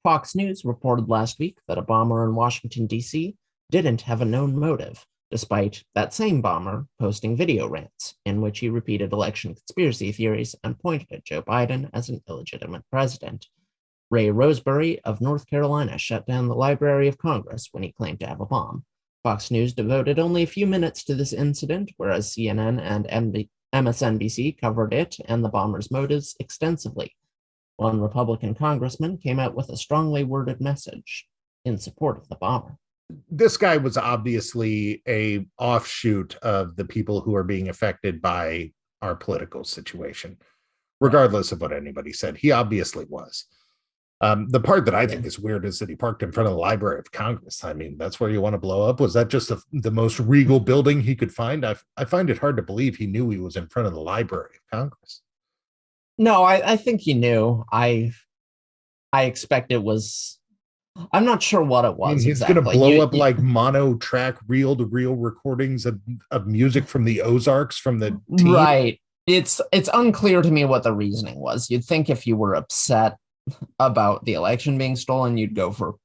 Fox News reported last week that a bomber in Washington, D.C. didn't have a known motive, despite that same bomber posting video rants in which he repeated election conspiracy theories and pointed at Joe Biden as an illegitimate president. Ray Roseberry of North Carolina shut down the Library of Congress when he claimed to have a bomb. Fox News devoted only a few minutes to this incident, whereas CNN and MSNBC covered it and the bomber's motives extensively. One Republican congressman came out with a strongly worded message in support of the bomber. This guy was obviously a offshoot of the people who are being affected by our political situation, regardless of what anybody said. He obviously was. The part that I think is weird is that he parked in front of the Library of Congress. I mean, that's where you want to blow up. Was that just the most regal building he could find? I find it hard to believe he knew he was in front of the Library of Congress. No, I think he knew. I expect it was. I'm not sure what it was. I mean, he's exactly. going to blow up like mono track reel-to-reel recordings of music from the Ozarks from the team. Right. It's unclear to me what the reasoning was. You'd think if you were upset about the election being stolen, you'd go for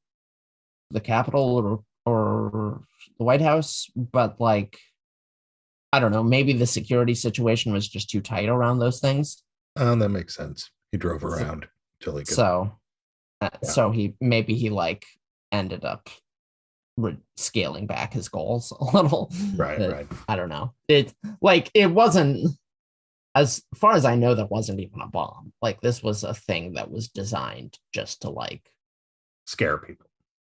the Capitol or the White House, but like, I don't know, maybe the security situation was just too tight around those things. That makes sense. He drove around until he could. So he like ended up scaling back his goals a little. Right. I don't know. It wasn't, as far as I know, that wasn't even a bomb. Like, this was a thing that was designed just to like scare people.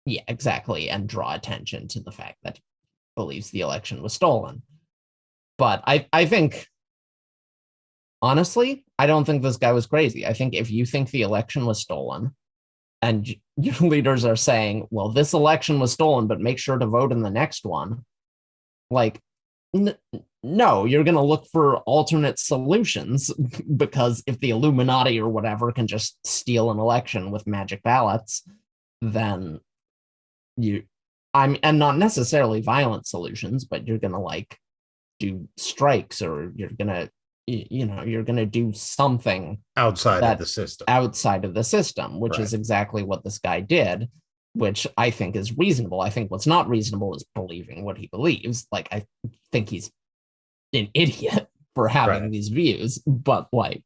Yeah, exactly, and draw attention to the fact that he believes the election was stolen. But I think, honestly, I don't think this guy was crazy. I think if you think the election was stolen and your leaders are saying, well, this election was stolen, but make sure to vote in the next one, like, no, you're going to look for alternate solutions, because if the Illuminati or whatever can just steal an election with magic ballots, then and not necessarily violent solutions, but you're going to like do strikes, or you're going to, you're going to do something outside of the system, which is exactly what this guy did, which I think is reasonable. I think what's not reasonable is believing what he believes. Like, I think he's an idiot for having these views, but like,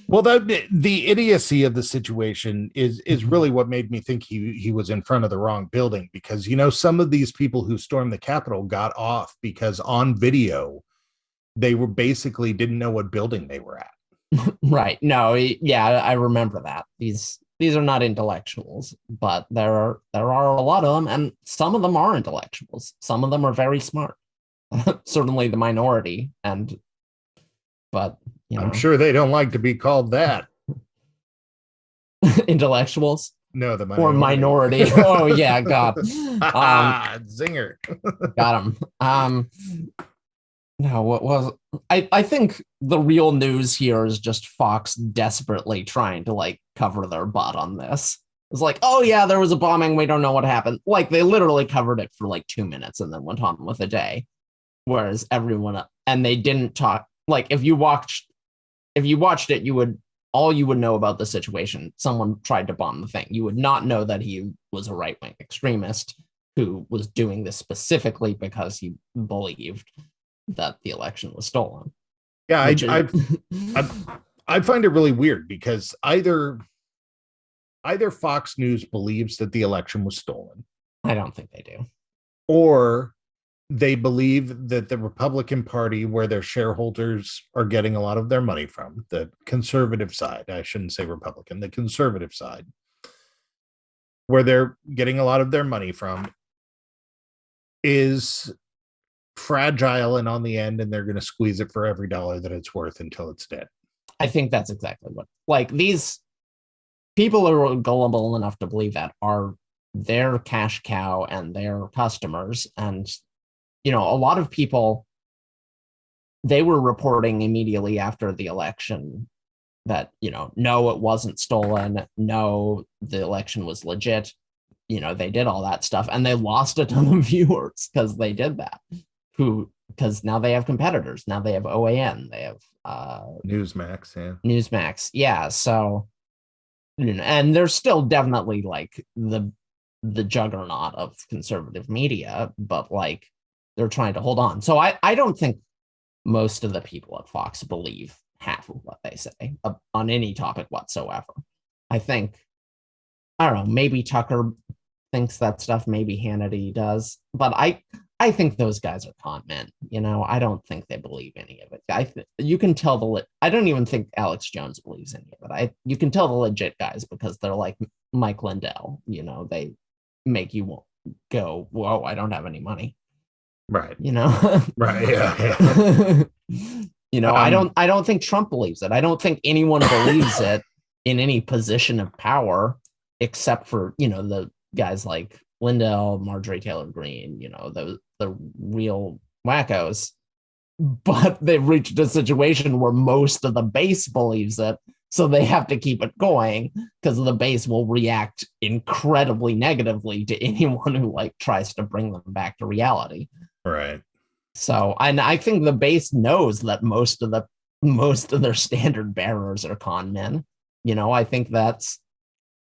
well, the idiocy of the situation is really what made me think he was in front of the wrong building, because some of these people who stormed the Capitol got off because on video they were basically didn't know what building they were at. Right. No, yeah, I remember that. These are not intellectuals, but there are a lot of them, and some of them are intellectuals. Some of them are very smart. Certainly the minority, but I'm sure they don't like to be called that. Intellectuals. No, the minority. Or minority. Oh yeah, God. Zinger. Got him. No, what was I think the real news here is just Fox desperately trying to like cover their butt on this. It's like, oh yeah, there was a bombing, we don't know what happened. Like, they literally covered it for like 2 minutes and then went on with the day. Whereas everyone, and they didn't talk, like, if you watched it, you would know about the situation. Someone tried to bomb the thing. You would not know that he was a right-wing extremist who was doing this specifically because he believed that the election was stolen. Yeah, I find it really weird, because either Fox News believes that the election was stolen. I don't think they do. Or they believe that the Republican Party, where their shareholders are getting a lot of their money from, the conservative side, I shouldn't say Republican, the conservative side, where they're getting a lot of their money from, is fragile and on the end, and they're going to squeeze it for every dollar that it's worth until it's dead. I think that's exactly what, like, these people who are gullible enough to believe that are their cash cow and their customers. And a lot of people, they were reporting immediately after the election that, no, it wasn't stolen. No, the election was legit. They did all that stuff, and they lost a ton of viewers because they did that. Because now they have competitors. Now they have OAN. They have Newsmax. Yeah. Newsmax. Yeah. So and there's still definitely like the juggernaut of conservative media, but like they're trying to hold on. So I don't think most of the people at Fox believe half of what they say on any topic whatsoever. I think, I don't know, maybe Tucker thinks that stuff, maybe Hannity does, but I think those guys are con men. I don't think they believe any of it. You can tell I don't even think Alex Jones believes any of it. You can tell the legit guys because they're like Mike Lindell. They make you go, whoa, I don't have any money. Right. Right. Yeah. I don't think Trump believes it. I don't think anyone believes it in any position of power except for, the guys like Lindell, Marjorie Taylor Greene, the real wackos. But they've reached a situation where most of the base believes it. So they have to keep it going because the base will react incredibly negatively to anyone who tries to bring them back to reality. Right. So, and I think the base knows that most of their standard bearers are con men. I think that's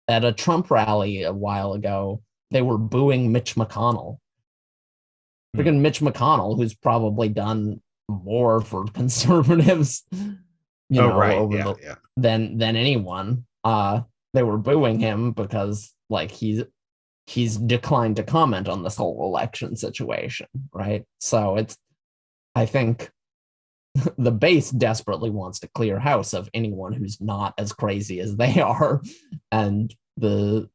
at a Trump rally a while ago, they were booing Mitch McConnell. Freaking Mitch McConnell, who's probably done more for conservatives, than anyone. They were booing him because he's declined to comment on this whole election situation, right? So I think the base desperately wants to clear house of anyone who's not as crazy as they are, and the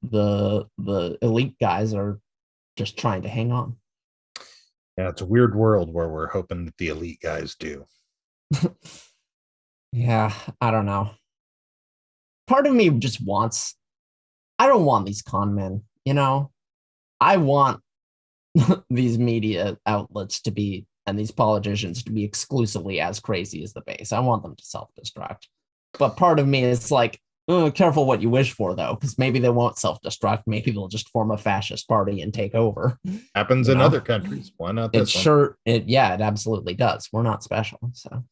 elite guys are just trying to hang on. Yeah, it's a weird world where we're hoping that the elite guys do. Yeah, I don't know. Part of me just I don't want these con men, I want these media outlets to be, and these politicians to be exclusively as crazy as the base. I want them to self-destruct. But part of me is like, oh, careful what you wish for, though, because maybe they won't self-destruct. Maybe they'll just form a fascist party and take over. Happens in other countries. Why not this one? It absolutely does. We're not special. So